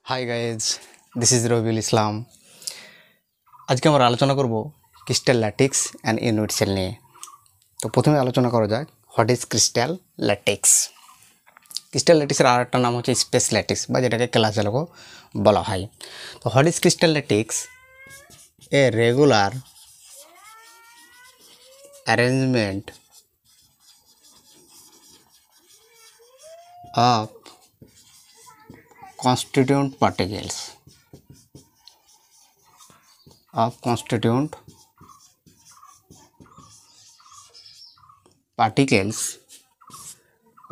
High guys, this is Rabiul Islam. আজকে আমরা আলোচনা করব crystal lattice and unit cell নিয়ে। তো প্রথমে আলোচনা করা যাক what is crystal lattice. Crystal ল্যাটিক্সের আর একটা নাম হচ্ছে স্পেস ল্যাটিক্স বা যেটাকে ক্লাস জালকও বলা হয়। তো what is crystal lattice? A regular arrangement of constituent particles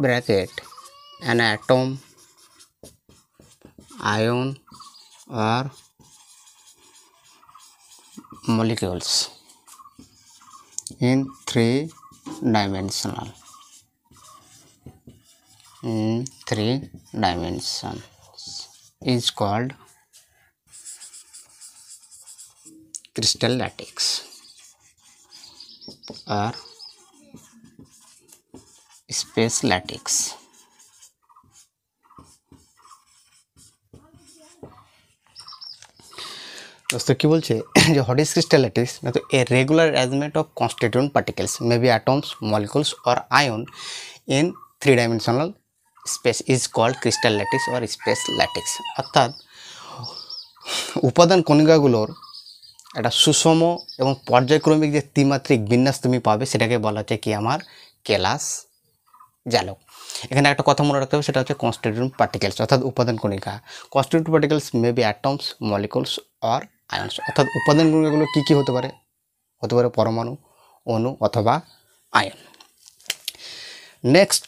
bracket an atom, ion or molecules in three dimensions is called crystal lattice or space lattice. दोस्तों কি বলছে যে হোয়াট ইজ ক্রিস্টাল ল্যাটিক্স না তো a regular arrangement of constituent particles may be atoms, molecules or ion in three dimensional space is called crystal lattice or space lattice. অর্থাৎ উপাদান কণিকাগুলোর একটা সুষম এবং পর্যায়ক্রমিক যে ত্রিমাত্রিক বিন্যাস তুমি পাবে সেটাকে বলা হচ্ছে কি আমার কেলাস জালক। এখানে একটা কথা মনে রাখতে হবে, সেটা হচ্ছে কনস্টিটিউয়েন্ট পার্টিকেলস অর্থাৎ উপাদান কণিকা। Constituent particles may be atoms, molecules or ions. অর্থাৎ উপাদান কণিকাগুলো কী কী হতে পারে? হতে পারে পরমাণু, অণু অথবা আয়ন। নেক্সট,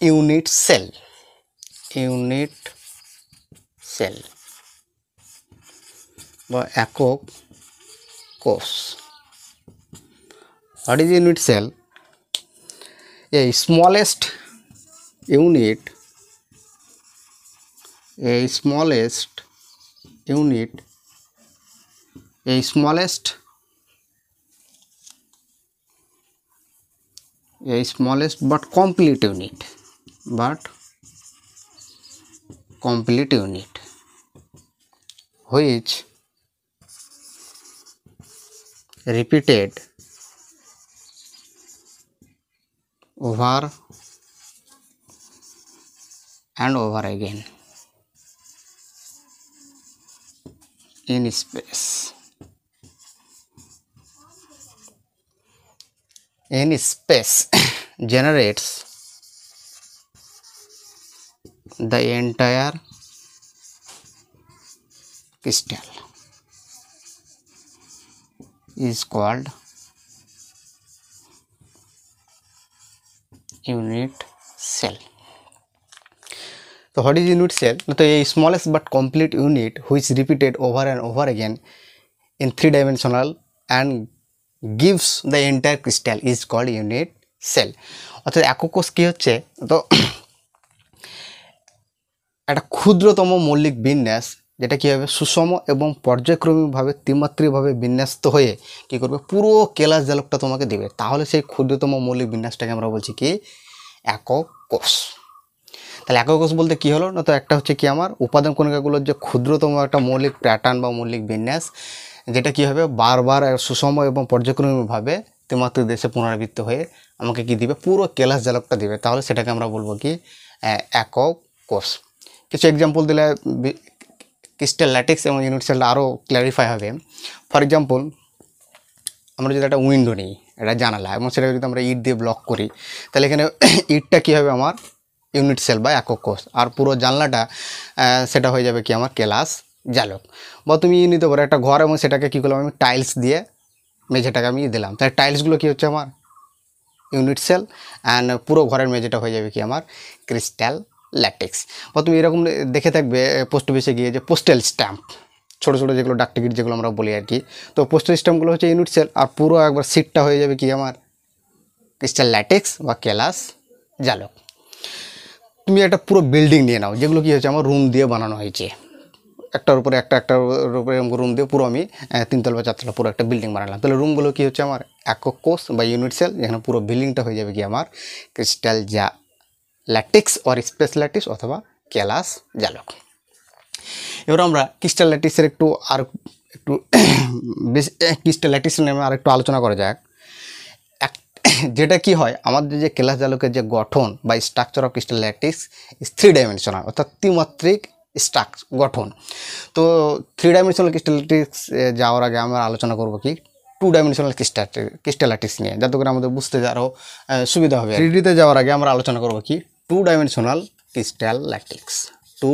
ইউনিট সেল বা একক কোষ। What is unit cell? a smallest unit but complete unit which repeated over and over again in space generates the entire crystal is called unit cell. So what is unit cell? So a smallest but complete unit which repeated over and over again in three dimensional and gives the entire crystal is called unit cell. অর্থাৎ একক কোষ কি হচ্ছে, তো একটা ক্ষুদ্রতম মৌলিক বিন্যাস যেটা কী হবে সুষম এবং পর্যায়ক্রমিকভাবে ত্রিমাত্রিকভাবে বিন্যস্ত হয়ে কী করবে পুরো কেলাস জালকটা তোমাকে দেবে। তাহলে সেই ক্ষুদ্রতম মৌলিক বিন্যাসটাকে আমরা বলছি কি একক কোষ। তাহলে একক কোষ বলতে কী হলো না, তো একটা হচ্ছে কি আমার উপাদান কণিকাগুলোর যে ক্ষুদ্রতম একটা মৌলিক প্যাটার্ন বা মৌলিক বিন্যাস যেটা কী হবে বারবার সুষম এবং পর্যায়ক্রমিকভাবে ত্রিমাত্রিক দেশে পুনরাবৃত্ত হয়ে আমাকে কি দিবে পুরো কেলাস জালকটা দিবে। তাহলে সেটাকে আমরা বলবো কি একক কোষ। কিছু এক্সাম্পল দিলে ক্রিস্টাল ল্যাটিক্স এবং ইউনিট সেলটা আরও ক্ল্যারিফাই হবে। ফর এক্সাম্পল, আমরা যদি একটা উইন্ডো নিই, একটা জানালা, এবং সেটাকে যদি আমরা ইট দিয়ে ব্লক করি, তাহলে এখানে ইটটা কী হবে আমার ইউনিট সেল বা একক কোষ, আর পুরো জানলাটা সেটা হয়ে যাবে কি আমার কেলাস জালক। বা তুমি নিতে পারো একটা ঘর এবং সেটাকে কী করলাম আমি টাইলস দিয়ে মেঝেটাকে আমি দিলাম, তাই টাইলসগুলো কী হচ্ছে আমার ইউনিট সেল অ্যান্ড পুরো ঘরের মেঝেটা হয়ে যাবে কি আমার ক্রিস্টাল ল্যাটিক্স। বা তুমি এরকম দেখে থাকবে পোস্ট অফিসে গিয়ে যে পোস্টাল স্ট্যাম্প, ছোটো ছোটো যেগুলো ডাক টিকিট যেগুলো আমরা বলি আর কি, তো পোস্টাল স্ট্যাম্পগুলো হচ্ছে ইউনিট সেল, আর পুরো একবার সিটটা হয়ে যাবে কি আমার ক্রিস্টাল ল্যাটিক্স বা কেলাস জালক। তুমি একটা পুরো বিল্ডিং নিয়ে নাও, যেগুলো কী হচ্ছে আমার রুম দিয়ে বানানো হয়েছে, একটার উপরে একটার উপরে রুম দিয়ে পুরো আমি তিনতলা বা চারতলা পুরো একটা বিল্ডিং বানালাম। তাহলে রুমগুলো কী হচ্ছে আমার একক কোষ বা ইউনিট সেল, যেখানে পুরো বিল্ডিংটা হয়ে যাবে কি আমার ক্রিস্টাল ল্যাটিক্স অর স্পেস ল্যাটিক্স অথবা কেলাস জালক। এবার আমরা ক্রিস্টাল ল্যাটিক্সের একটু বেশি ক্রিস্টাল ল্যাটিক্স নিয়ে আর একটু আলোচনা করা যাক। যেটা কি হয়, আমাদের যে কেলাস জালকের যে গঠন বা structure of crystal lattice is 3 dimensional, অর্থাৎ ত্রিমাত্রিক গঠন। তো 3 ডাইমেনশনাল ক্রিস্টাল ল্যাটিক্স যাওয়ার আগে আমরা আলোচনা করব কি 2 ডাইমেনশনাল ক্রিস্টাল ল্যাটিক্স নিয়ে, যাতে করে আমাদের বুঝতে আরও সুবিধা হবে। 3Dতে যাওয়ার আগে আমরা আলোচনা করব কি 2 dimensional crystal lattice. 2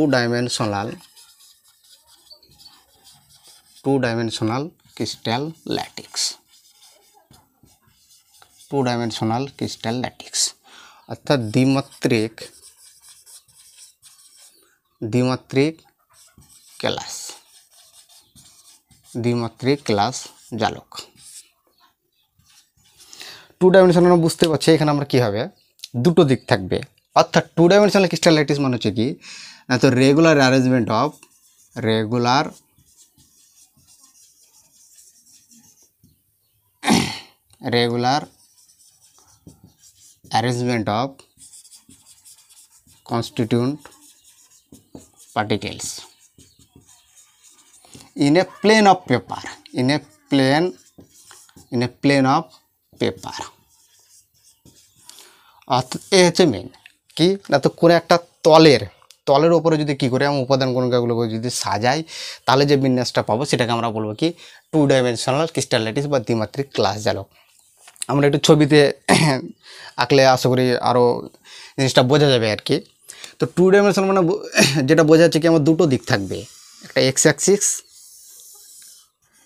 dimensional crystal lattice. 2 dimensional crystal lattice অর্থাৎ দ্বিমাত্রিক কেলাস জালক। 2 ডাইমেনশনাল বুঝতে পারছি, এখানে আমরা কি হবে, দুটো দিক থাকবে। অর্থাৎ 2 ডাইমেনশনাল ক্রিস্টাল ল্যাটিক্স মানে হচ্ছে কি, তো regular arrangement of constituent particles in a plane of paper, অর্থাৎ এ হচ্ছে মেন কি না, তো কোনো একটা তলের ওপরে যদি কী করে আমরা উপাদান কণিকাগুলোকে যদি সাজাই, তাহলে যে বিন্যাসটা পাবো সেটাকে আমরা বলবো কি 2 ডাইমেনশনাল ক্রিস্টাল ল্যাটিক্স বা দ্বিমাত্রিক ক্লাস জালক। আমরা একটু ছবিতে আঁকলে আশা করি আরও জিনিসটা বোঝা যাবে আর কি। তো 2 ডাইমেনশনাল মানে যেটা বোঝা যাচ্ছে কি আমার দুটো দিক থাকবে, একটা এক্স অ্যাক্সিস,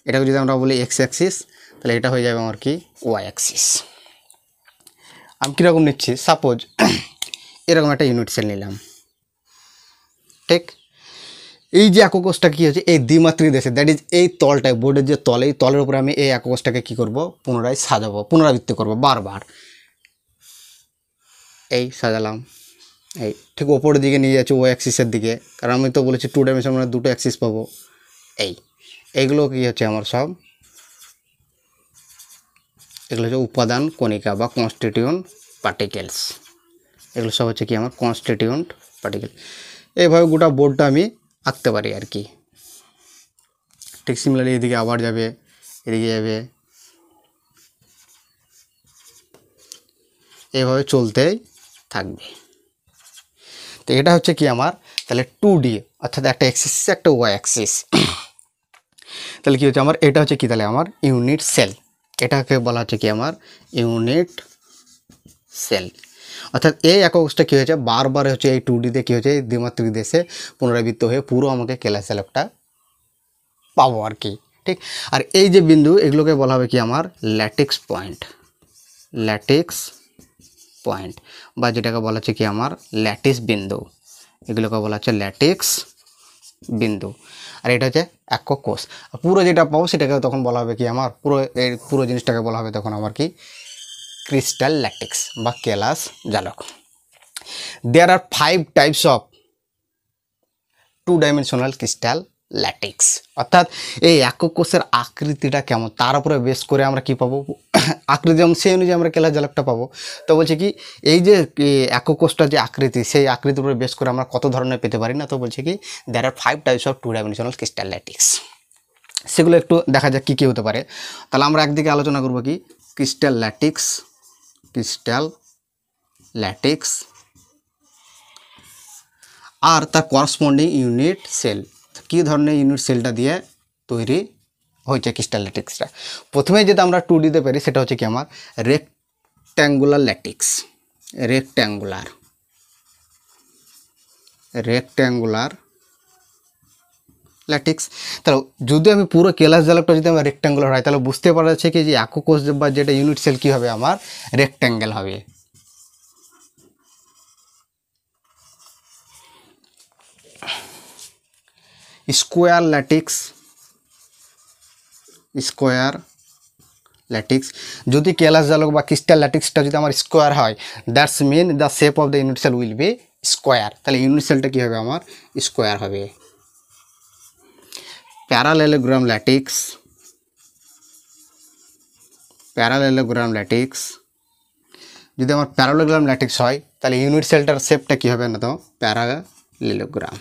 এটাকে যদি আমরা বলি এক্স অ্যাক্সিস, তাহলে এটা হয়ে যাবে আমার কি ওয়াই অ্যাক্সিস। আমি কীরকম নিচ্ছি, সাপোজ এরকম একটা ইউনিট সেল নিলাম, ঠিক। এই যে এককোষটা কী হচ্ছে, এই দ্বিমাত্রিক দেশে, দ্যাট ইজ এই তলটায়, বোর্ডের যে তল, এই তলের উপরে আমি এই এককোষটাকে কী করব, পুনরায় সাজাবো, পুনরাবৃত্তি করব বারবার। এই সাজালাম, এই ঠিক ওপরের দিকে নিয়ে যাচ্ছে ওয়াই অ্যাক্সিসের দিকে, কারণ আমি তো বলেছি 2 ডাইমেনশন মানে দুটো অ্যাক্সিস পাবো। এইগুলো কী হচ্ছে আমার সব, এগুলো হচ্ছে উপাদান কণিকা বা কনস্টিটিউয়েন্ট পার্টিকেলস। এগুলো সব হচ্ছে কি আমার কনস্টিটিউয়েন্ট পার্টিকেল। এইভাবে গোটা বোর্ডটা আমি আঁকতে পারি আর কি। ঠিক সিমিলারলি এদিকে আবার যাবে, এদিকে যাবে, এইভাবে চলতেই থাকবে। তো এটা হচ্ছে কি আমার তাহলে 2D, অর্থাৎ একটা অ্যাক্সিস একটা ওয়াই অ্যাক্সিস। তাহলে কী হচ্ছে আমার, এটা হচ্ছে কি তাহলে আমার ইউনিট সেল, এটাকে বলা হচ্ছে কি আমার ইউনিট সেল। অর্থাৎ এই এককটা কী হয়েছে, বারবার হচ্ছে এই 2Dতে কী হচ্ছে, দ্বিমাত্রিক দেশে পুনরাবৃত্ত হয়ে পুরো আমাকে কেলাস জালকটা পাবো আর কি, ঠিক। আর এই যে বিন্দু, এগুলোকে বলা হবে কি আমার ল্যাটিক্স পয়েন্ট, বা যেটাকে বলা হচ্ছে কি আমার ল্যাটিস বিন্দু, এগুলোকে বলা হচ্ছে ল্যাটিক্স বিন্দু। আর এটা হচ্ছে একক কোষ। পুরো যেটা পাবো সেটাকে তখন বলা হবে কি আমার পুরো জিনিসটাকে বলা হবে তখন আমার কি ক্রিস্টাল ল্যাটিক্স বা কেলাস জালক। দেয়ার আর 5 types of 2 dimensional crystal lattice. অর্থাৎ এই একক কোষের আকৃতিটা কেমন তার উপরে বেস করে আমরা কি পাবো, আকৃতি যেমন সেই অনুযায়ী আমরা কেলাস জালকটা পাবো। তো বলছে কি এই যে একক কোষটার যে আকৃতি, সেই আকৃতির উপরে বেস করে আমরা কত ধরনের পেতে পারি না। তো বলছে কি দেয়ার আর 5 টাইপস অফ 2 ডাইমেনশনাল ক্রিস্টাল ল্যাটিক্স। সেগুলো একটু দেখা যাক কী কী হতে পারে। তাহলে আমরা একদিকে আলোচনা করবো কি ক্রিস্টাল ল্যাটিক্স আর তার করসপন্ডিং ইউনিট সেল, কী ধরনের ইউনিট সেলটা দিয়ে তৈরি হয়েছে ক্রিস্টাল ল্যাটিক্সটা। প্রথমে যেটা আমরা 2Dতে পারি সেটা হচ্ছে কি আমার রেক্ট্যাঙ্গুলার ল্যাটিক্স। তাহলে যদি আমি পুরো কেলাস জালকটা যদি আমার রেক্ট্যাঙ্গুলার হয়, তাহলে বুঝতে পারা যাচ্ছে কি যে একক কোষ বা যেটা ইউনিট সেল কী হবে আমার রেক্ট্যাঙ্গেল হবে। স্কোয়ার ল্যাটিক্স, যদি কেলাস জালক বা ক্রিস্টাল ল্যাটিক্সটা যদি আমার স্কোয়ার হয়, that's mean the shape of the unit cell will be square. তাহলে ইউনিট সেলটা কী হবে আমার স্কোয়ার হবে। প্যারালেলোগ্রাম ল্যাটিক্স, যদি আমার প্যারালেলোগ্রাম ল্যাটিক্স হয়, তাহলে ইউনিট সেলটার শেপটা কী হবে না, তো প্যারালেলোগ্রাম।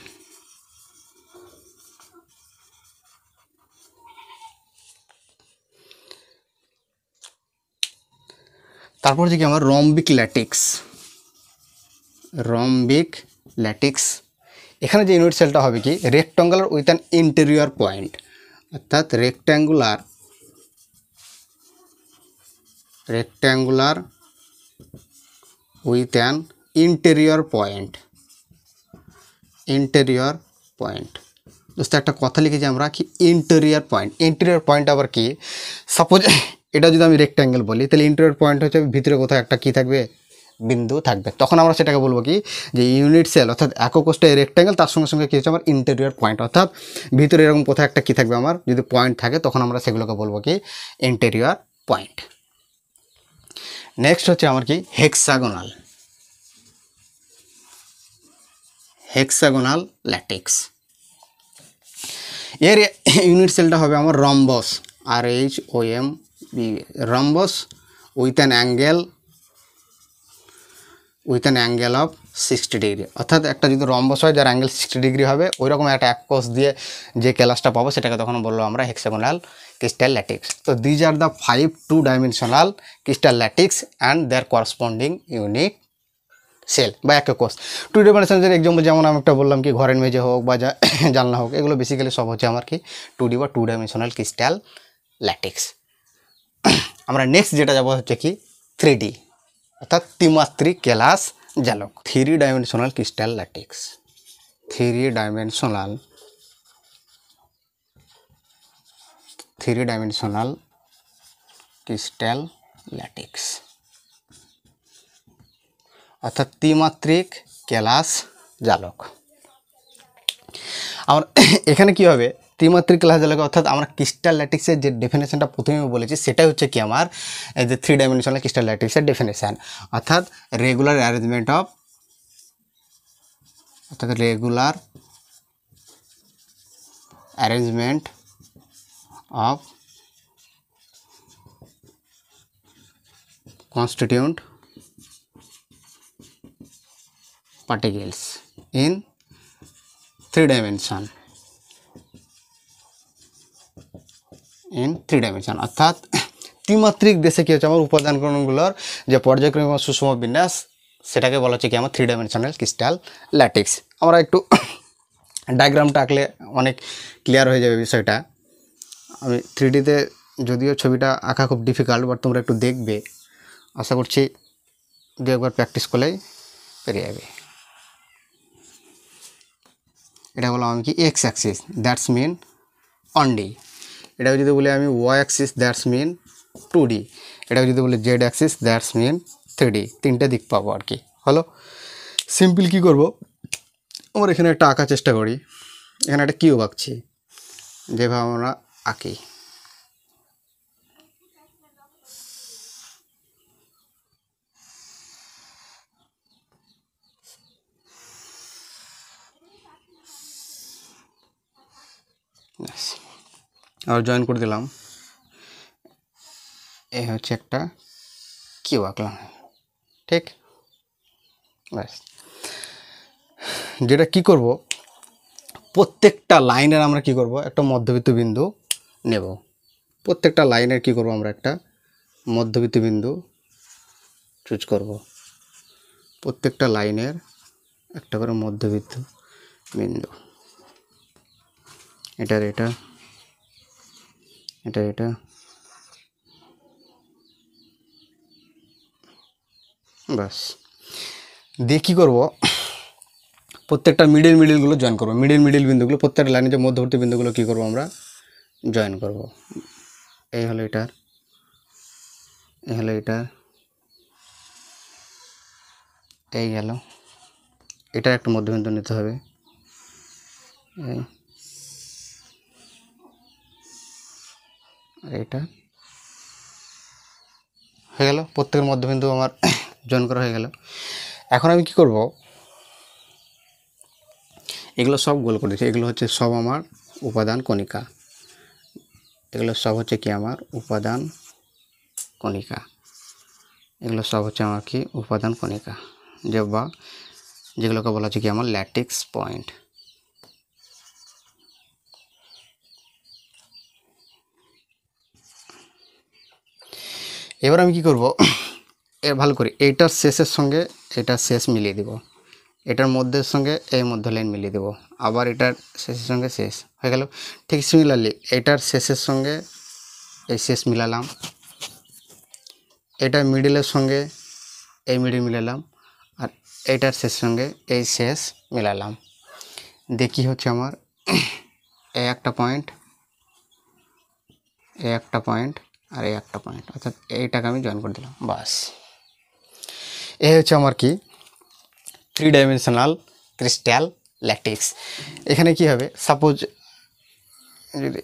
তারপর হচ্ছে কি আমার রম্বিক ল্যাটিক্স। রম্বিক ল্যাটিক্স, এখানে যে ইউনিট সেলটা হবে কি rectangular with an interior point, অর্থাৎ rectangular with an interior point. দোস্ত একটা কথা লিখেছি আমরা কি ইন্টেরিয়র পয়েন্ট আবার কি, সাপোজ এটা যদি আমি রেক্ট্যাঙ্গেল বলি তাহলে ইন্টেরিয়র পয়েন্ট হচ্ছে ভিতরে কোথাও একটা কি থাকবে, বিন্দু থাকবে, তখন আমরা সেটাকে বলবো কি যে ইউনিট সেল অর্থাৎ একক কোষ্ঠে রেক্ট্যাঙ্গেল, তার সঙ্গে সঙ্গে কী হচ্ছে আমার ইন্টেরিয়র পয়েন্ট, অর্থাৎ ভিতরে এরকম কোথাও একটা কী থাকবে আমার যদি পয়েন্ট থাকে তখন আমরা সেগুলোকে বলবো কি ইন্টেরিয়র পয়েন্ট। নেক্সট হচ্ছে আমার কি হেক্সাগোনাল ল্যাটিক্স। এর ইউনিট সেলটা হবে আমার rhombus, RHOMB, rhombus with an angle of 60 degree, অর্থাৎ একটা যদি রম্বস হয় যার অ্যাঙ্গেল 60 ডিগ্রি হবে ওই রকম একটা এক কোষ দিয়ে যে ক্যালাসটা পাবো সেটাকে তখন বললো আমরা হেক্সাগোনাল ক্রিস্টাল ল্যাটিক্স। তো these are the 5 2-dimensional crystal lattice and their corresponding unit cell বা একক কোষ। 2 ডাইমেনশনের এক্সাম্পল যেমন আমি একটা বললাম কি ঘরের মেঝে হোক বা জানলা হোক, এগুলো বেসিক্যালি সব হচ্ছে আমার কি 2D বা 2-dimensional ক্রিস্টাল ল্যাটিক্স। আমরা নেক্সট যেটা যাবো হচ্ছে কি 3D অর্থাৎ ত্রিমাত্রিক কেলাস জালক, 3-dimensional crystal ল্যাটিক্স। 3-dimensional crystal lattice অর্থাৎ ত্রিমাত্রিক কেলাস জালক। আমার এখানে কি হবে ত্রিমাত্রিক কেলাস জালক অর্থাৎ আমরা ক্রিস্টাল ল্যাটিক্সের যে ডেফিনেশনটা প্রথমে বলেছি সেটাই হচ্ছে কি আমার এই যে 3-dimensional ক্রিস্টাল ল্যাটিক্সের ডেফিনেশন, অর্থাৎ regular arrangement of constituent particles in 3 dimension, অর্থাৎ ত্রিমাত্রিক দেশে কী হচ্ছে আমার উপাদানগুলোর যে পর্যায়ক্রমিক এবং সুষম বিন্যাস সেটাকে বলা হচ্ছে কি আমার 3-dimensional ক্রিস্টাল ল্যাটিক্স। আমরা একটু ডায়াগ্রামটা আঁকলে অনেক ক্লিয়ার হয়ে যাবে বিষয়টা। আমি 3Dতে যদিও ছবিটা আঁকা খুব ডিফিকাল্ট, বাট তোমরা একটু দেখবে, আশা করছি দু একবার প্র্যাকটিস করলেই পেরে যাবে। এটা বললাম আমি কি x Axis, that's mean 1D। এটাকে যদি বলি আমি Y Axis, that's mean 2D। এটাকে যদি বলি Z Axis, that's mean 3D। তিনটে দিক পাবো আর কি। হলো সিম্পল কী করবো, আমরা এখানে একটা আঁকার চেষ্টা করি, এখানে একটা কিউব আঁকছি যেভাবে আমরা আঁকি। আর জয়েন করে দিলাম, এই হচ্ছে একটা কিউব আঁকলাম, ঠিক ব্যাস। যেটা কি করব প্রত্যেকটা লাইনের আমরা কি করব একটা মধ্যবিত্ত বিন্দু নেব, প্রত্যেকটা লাইনের কি করব আমরা একটা মধ্যবিত্ত বিন্দু চুজ করব, প্রত্যেকটা লাইনের একটা করে মধ্যবিত্ত বিন্দু, এটা বাস। দিয়ে কী করবো প্রত্যেকটা মিডিলগুলো জয়েন করবো, মিডিল বিন্দুগুলো প্রত্যেকটা লাইনে যে মধ্যবর্তী বিন্দুগুলো কী করবো আমরা জয়েন করব। এই হলো এটার, এই গেল, এটার একটা মধ্যবিন্দু নিতে হবে, এটা হয়ে গেল, প্রত্যেকের মধ্যবিন্দু আমার জয়েন করা হয়ে গেল। এখন আমি কি করব এগুলো সব গোল করেছি, এগুলো হচ্ছে সব আমার উপাদান কণিকা, এগুলো সব হচ্ছে কি আমার উপাদান কণিকা, এগুলো সব হচ্ছে আমার কি উপাদান কণিকা, যে বা যেগুলোকে বলা হচ্ছে কি আমার ল্যাটিক্স পয়েন্ট। এবার আমি কি করব এ ভালো করে এইটার শেষের সঙ্গে এটার শেষ মিলিয়ে দিব, এটার মধ্যের সঙ্গে এই মধ্য লাইন মিলিয়ে দেব, আবার এটার শেষের সঙ্গে শেষ হয়ে গেল। ঠিক সিমিলারলি এটার শেষের সঙ্গে এই শেষ মিলালাম, এটার মিডিলের সঙ্গে এই মিডিল মিলালাম, আর এটার শেষের সঙ্গে এই শেষ মিলালাম। দেখি হচ্ছে আমার এই একটা পয়েন্ট, এই একটা পয়েন্ট, আর এই একটা পয়েন্ট, অর্থাৎ এইটাকে আমি জয়েন করে দিলাম। বাস, এই হচ্ছে আমার কি 3 ডাইমেনশনাল ক্রিস্টাল ল্যাটিক্স। এখানে কি হবে, সাপোজ যদি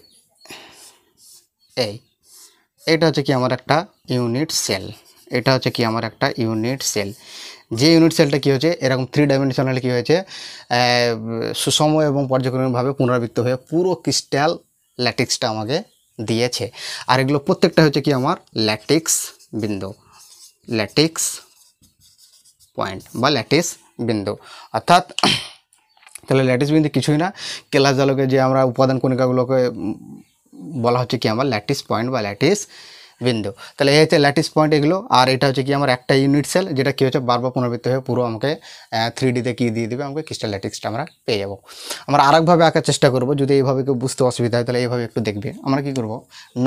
এটা হচ্ছে কি আমার একটা ইউনিট সেল, এটা হচ্ছে কি আমার একটা ইউনিট সেল। যে ইউনিট সেলটা কী হচ্ছে এরকম 3 ডাইমেনশনাল কী হয়েছে, সুষম এবং পর্যায়ক্রমিকভাবে পুনরাবৃত্ত হয়ে পুরো ক্রিস্টাল ল্যাটিক্সটা আমাকে দিয়েছে। আর এগুলো প্রত্যেকটা হচ্ছে কি আমার ল্যাটিক্স বিন্দু, ল্যাটিক্স পয়েন্ট বা ল্যাটিস বিন্দু। অর্থাৎ তাহলে ল্যাটিস বিন্দু কিছুই না, কেলাস জালকে যে আমরা উপাদান কণিকাগুলোকে বলা হচ্ছে কি আমার ল্যাটিস পয়েন্ট বা ল্যাটিস বিন্দু। তাহলে এই হচ্ছে ল্যাটিস পয়েন্ট এগুলো। আর এটা হচ্ছে কি আমার একটা ইউনিট সেল, যেটা কী হচ্ছে বারবার পুনরাবৃত্ত হয়ে পুরো আমাকে 3Dতে কী দিয়ে দেবে, আমাকে ক্রিস্টাল ল্যাটিক্সটা আমরা পেয়ে যাবো। আমরা আরেকভাবে আঁকার চেষ্টা করব, যদি এইভাবে কেউ বুঝতে অসুবিধা হয় তাহলে এইভাবে একটু দেখবে। আমরা কী করব,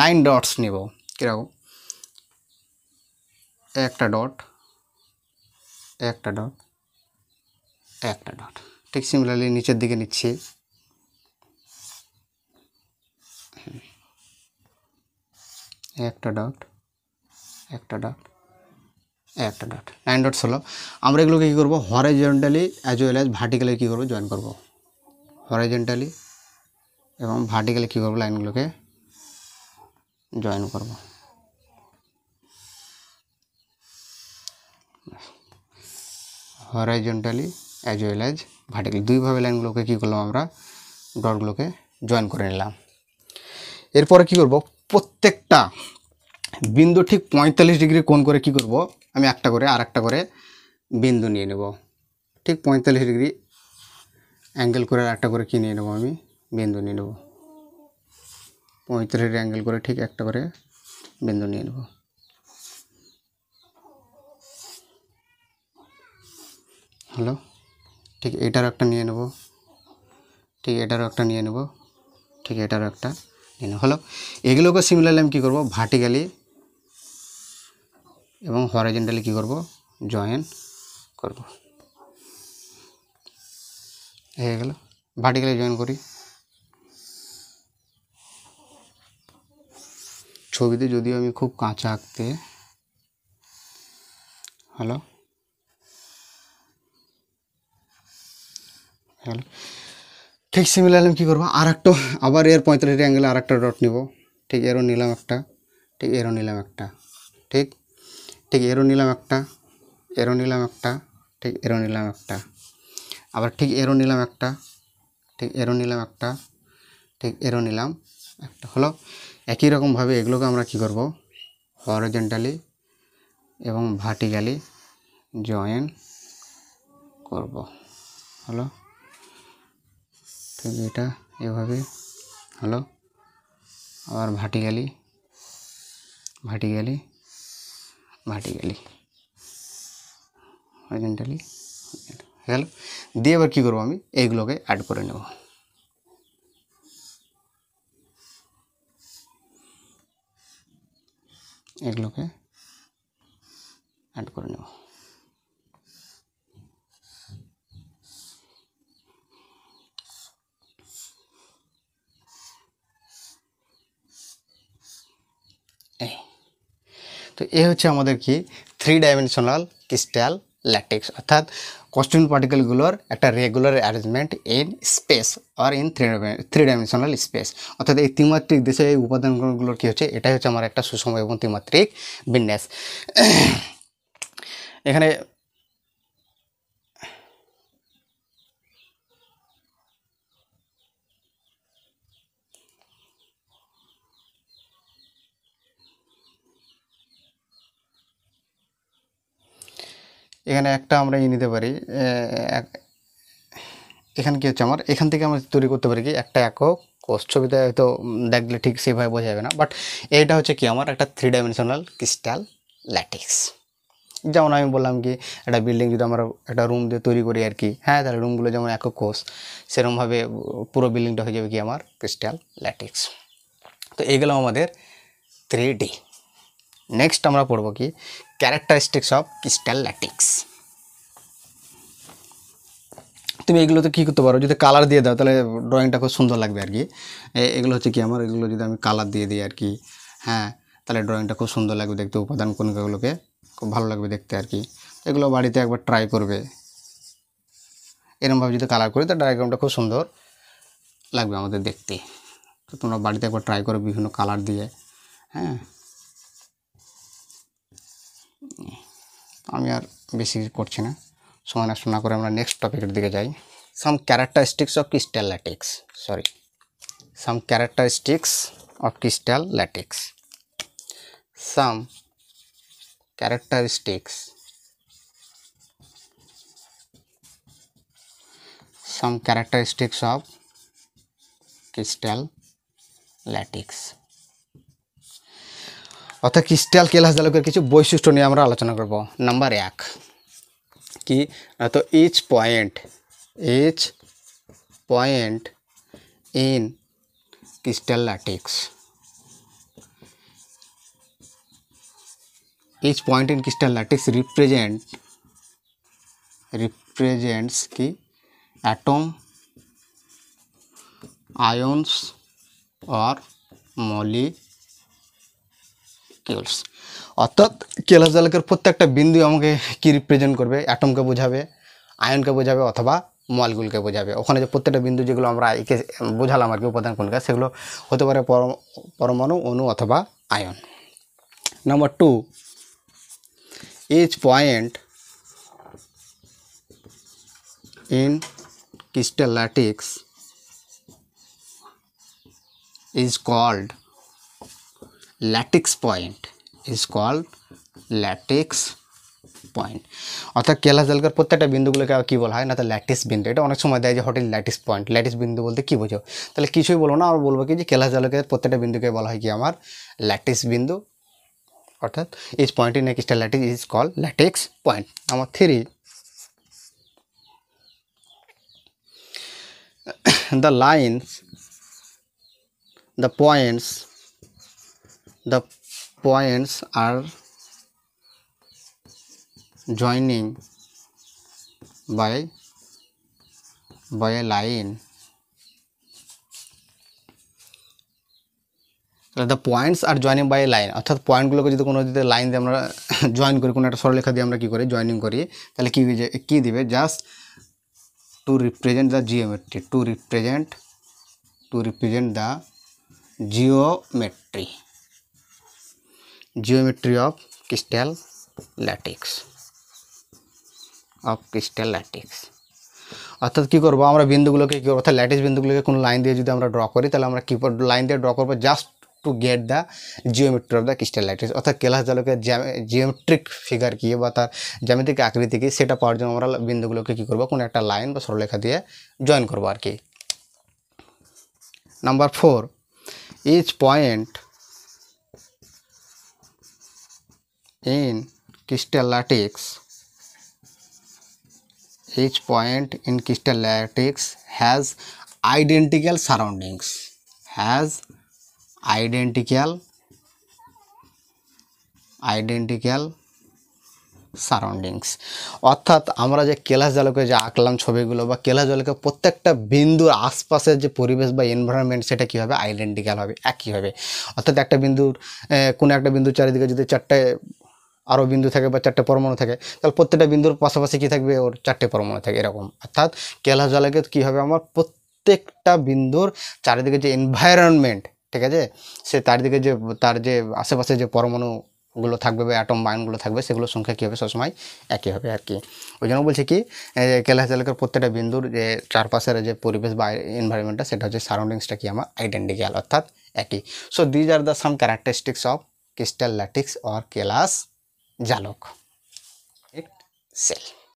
9 ডটস নেব, কীরকম একটা ডট, একটা ডট, একটা ডট। ঠিক সিমিলারলি নিচের দিকে নিচ্ছি, একটা ডট, একটা ডট, একটা ডট, 9 ডটস হলো। আমরা এগুলোকে কী করবো, horizontally as well as vertically কী করবো, জয়েন করবো। হরাইজন্টালি এবং ভার্টিক্যালি কী করবো, লাইনগুলোকে জয়েন করব। Horizontally as well as vertically, দুইভাবে লাইনগুলোকে কী করলাম, আমরা ডটগুলোকে জয়েন করে নিলাম। এরপরে কী করব, প্রত্যেকটা বিন্দু ঠিক 45 ডিগ্রি কোণ করে কী করব, আমি একটা করে আর একটা করে বিন্দু নিয়ে নেব। ঠিক 45 ডিগ্রি অ্যাঙ্গেল করে একটা করে কী নিয়ে নেব, আমি বিন্দু নিয়ে নেব। 45 ডিগ্রি অ্যাঙ্গেল করে ঠিক একটা করে বিন্দু নিয়ে নেব। হলো, ঠিক এটারও একটা নিয়ে নেব, ঠিক এটারও একটা নিয়ে নেব, ঠিক এটারও একটা নিয়ে নেব। হলো, এগুলোকে সিমিলারলি আমি কী করবো, ভার্টিক্যালি এবং হরাইজন্টালি কী করব, জয়েন করব। হয়ে গেল, ভার্টিক্যালি জয়েন করি। ছবিতে যদিও আমি খুব কাঁচা আঁকতে, হলো হলো ঠিক সিমিলারলি আমি কী করবো, আর একটা আবার এর 45 ডিগ্রি অ্যাঙ্গেলে আর একটা ডট নেব। ঠিক এরও নিলাম একটা, ঠিক এরও নিলাম একটা, ঠিক ঠিক এরও নিলাম একটা, এরও নিলাম একটা, ঠিক এরও নিলাম একটা, আবার ঠিক এরও নিলাম একটা, ঠিক এরও নিলাম একটা, ঠিক এরও নিলাম একটা। হলো, একই রকমভাবে এগুলোকে আমরা কী করব, হরিজন্টালি এবং ভার্টিক্যালি জয়েন করব। হলো, ঠিক এটা এভাবে। হলো, আবার ভার্টিক্যালি, ভার্টিক্যালি, ভার্টিক্যালি, হরিজন্টালি গেল। দিয়ে এবার কী করবো, আমি এইগুলোকে অ্যাড করে নেব। এগুলোকে অ্যাড করে নেব। তো এ হচ্ছে আমাদের কি 3 ডাইমেনশনাল ক্রিস্টাল ল্যাটিক্স, অর্থাৎ কস্টিউম পার্টিকেলগুলোর একটা রেগুলার অ্যারেঞ্জমেন্ট ইন স্পেস আর ইন 3 ডাইমেনশনাল স্পেস। অর্থাৎ এই ত্রিমাত্রিক দেশে এই উপাদানগুলোর কী হচ্ছে, এটাই হচ্ছে আমার একটা সুষম এবং ত্রিমাত্রিক বিন্যাস। এখানে এখানে একটা আমরা নিতে পারি, এখানে কী হচ্ছে আমার, এখান থেকে আমরা তৈরি করতে পারি কি একটা একক কোষ। ছবিতে হয়তো দেখলে ঠিক সেভাবে বোঝা যাবে না, বাট এইটা হচ্ছে কি আমার একটা 3 ডাইমেনশনাল ক্রিস্টাল ল্যাটিক্স। যেমন আমি বললাম কি একটা বিল্ডিং যদি আমরা একটা রুম দিয়ে তৈরি করি আর কি, হ্যাঁ, তাহলে রুমগুলো যেমন একক কোষ, সেরকমভাবে পুরো বিল্ডিংটা হয়ে যাবে কি আমার ক্রিস্টাল ল্যাটিক্স। তো এগুলো আমাদের 3D। নেক্সট আমরা পড়বো কি ক্যারেক্টারিস্টিক্স অফ ক্রিস্টাল ল্যাটিক্স। তুমি এগুলোতে কী করতে পারো, যদি কালার দিয়ে দাও তাহলে ড্রয়িংটা খুব সুন্দর লাগবে আর কি। এগুলো হচ্ছে কি আমার, এগুলো যদি আমি কালার দিয়ে দিই আর কি, হ্যাঁ, তাহলে ড্রয়িংটা খুব সুন্দর লাগবে দেখতে, উপাদান কণিকাগুলোকে খুব ভালো লাগবে দেখতে আর কি। এগুলো বাড়িতে একবার ট্রাই করবে, এরকমভাবে যদি কালার করি তো ডায়াগ্রামটা খুব সুন্দর লাগবে আমাদের দেখতে। তো তোমরা বাড়িতে একবার ট্রাই করো বিভিন্ন কালার দিয়ে, হ্যাঁ। আমি আর বেশি করছি না, সময় নষ্ট না করে আমরা নেক্সট টপিকের দিকে যাই। Some characteristics of crystal lattice, some characteristics of crystal latex. Some characteristics of crystal latex। অর্থাৎ ক্রিস্টাল কেলাস জালকের কিছু বৈশিষ্ট্য নিয়ে আমরা আলোচনা করব। নাম্বার 1 কি, তো each point in crystal latex, each point in crystal latex represents की atom, ions or molecules। অর্থাৎ কেলাস জালকের প্রত্যেকটা বিন্দু আমাকে কি রিপ্রেজেন্ট করবে, অ্যাটমকে বোঝাবে, আয়নকে বোঝাবে অথবা মলগুলকে বোঝাবে। ওখানে যে প্রত্যেকটা বিন্দু যেগুলো আমরা একে বোঝালাম আর কি উপাদান কণিকা, সেগুলো হতে পারে পরমাণু, অণু অথবা আয়ন। Number 2, each point in crystal latex is called lattice point, অর্থাৎ কেলাস জালকের প্রত্যেকটা বিন্দুগুলোকে কী বলা হয় না, তো ল্যাটিস বিন্দু। এটা অনেক সময় দেয় যে হোটেল ল্যাটিস পয়েন্ট, ল্যাটিস বিন্দু বলতে কী বোঝো, তাহলে কিছুই বলবো না, আমরা বলবো কি যে কেলাস জালকের প্রত্যেকটা বিন্দুকে বলা হয় কি আমার ল্যাটিস বিন্দু, অর্থাৎ each point in a crystal lattice is called lattice point. Number 3, the points are joining by a line। the points are joining by a line, অর্থাৎ পয়েন্টগুলোকে যদি কোনো দিতে লাইন দিয়ে আমরা জয়েন করি, কোনো একটা সরলরেখা দিয়ে আমরা কী করি জয়েনিং করি, তাহলে কী দিবে, just to represent the geometry, to represent the geometry of crystal latex, অর্থাৎ কী করবো আমরা বিন্দুগুলোকে কী করবো, অর্থাৎ ল্যাটিস বিন্দুগুলোকে কোনো লাইন দিয়ে যদি আমরা ড্র করি, তাহলে আমরা কী লাইন দিয়ে ড্র করবো, just to get the geometry of the crystal lattice. অর্থাৎ কেলাস জালকের জিওমেট্রিক ফিগার কী বা তার জ্যামিতিক আকৃতি কী, সেটা পাওয়ার জন্য আমরা বিন্দুগুলোকে কী করবো, কোনো একটা লাইন বা সরলরেখা দিয়ে জয়েন করবো আর কি। Number 4, each point in crystal latex has identical surroundings, অর্থাৎ আমরা যে কেলাস জালকে যে আঁকলাম ছবিগুলো, বা কেলাস জালকের প্রত্যেকটা বিন্দুর আশপাশের যে পরিবেশ বা এনভায়রনমেন্ট, সেটা কী হবে, আইডেন্টিক্যাল হবে, একই হবে। অর্থাৎ একটা বিন্দুর কোনো একটা বিন্দুর চারিদিকে যদি 4টে আরও বিন্দু থাকে বা 4টে পরমাণু থাকে, তাহলে প্রত্যেকটা বিন্দুর পাশাপাশি কী থাকবে, ওর 4টে পরমাণু থাকে এরকম। অর্থাৎ কেলাস জালকে কী হবে, আমার প্রত্যেকটা বিন্দুর চারিদিকে যে এনভায়রনমেন্ট, ঠিক আছে, সে চারিদিকে যে তার যে আশেপাশে যে পরমাণুগুলো থাকবে বা অ্যাটম বা আয়নগুলো থাকবে, সেগুলোর সংখ্যা কী হবে, সবসময় একই হবে আর কি। ওই জন্য বলছি কি কেলাস জালকের প্রত্যেকটা বিন্দুর যে চারপাশের যে পরিবেশ বা এনভায়রনমেন্টটা, সেটা হচ্ছে সারাউন্ডিংসটা কি আমার আইডেন্টিক্যাল, অর্থাৎ একই। So these are the some characteristics of crystal lattice or কেলাস জালক সেল।